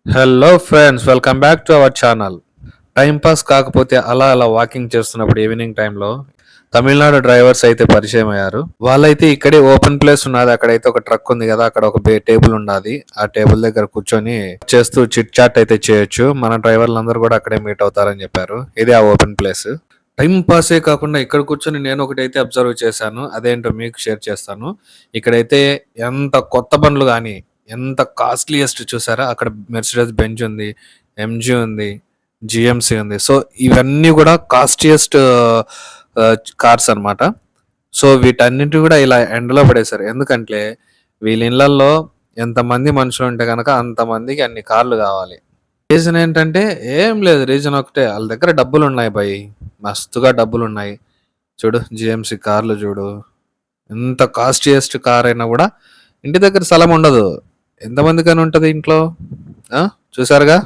Hello friends, welcome back to our channel. Time pass కాకపోతే అలా అలా వాకింగ్ చేస్తున్నప్పుడు ఈవినింగ్ టైంలో తమిళనాడు డ్రైవర్స్ అయితే పరిచయం అయ్యారు. వాళ్ళైతే ఇక్కడే ఓపెన్ ప్లేస్ ఉన్నది, అక్కడైతే ఒక ట్రక్ ఉంది కదా, అక్కడ ఒక టేబుల్ ఉన్నది. ఆ టేబుల్ దగ్గర కూర్చొని చేస్తూ చిట్ చాట్ అయితే చేయొచ్చు. మన డ్రైవర్లందరూ కూడా అక్కడే మీట్ అవుతారని చెప్పారు. ఇది ఆ ఓపెన్ ప్లేస్. టైం పాసే కాకుండా ఇక్కడ కూర్చొని నేను ఒకటైతే అబ్జర్వ్ చేశాను. అదేంటో మీకు షేర్ చేస్తాను. ఇక్కడైతే ఎంత కొత్త బండ్లు గానీ, ఎంత కాస్ట్‌లీయెస్ట్ చూసారా? అక్కడ మెర్సిడెస్ బెంజ్ ఉంది, ఎంజీ ఉంది, జీఎంసీ ఉంది. సో, ఇవన్నీ గూడా కాస్ట్‌లియెస్ట్ కార్స్ అన్నమాట. సో, వీటన్నిటిని గూడా ఇలా ఎండలో పడేశారు. ఎందుకంటే వీళ్ళ ఇళ్ళల్లో ఎంతమంది మనుషులుంటే గనక అంతమందికి అన్ని కార్లు గావాలి. రీజన్ ఏంటంటే ఏం లేదు. రీజన్ ఒకటే. ఆళ్ళ దగ్గర డబ్బులున్నాయి భయ్. మస్తుగా డబ్బులున్నాయి. చూడు జీఎంసీ కార్లు జూడు. ఎంత కాస్ట్‌లియెస్ట్ కార్ అయినా గూడా ఇంటి దగ్గర స్థలం ఉండదు. ఎంతమందికని ఉంటది ఇంట్లో? ఆ! చూసారుగా.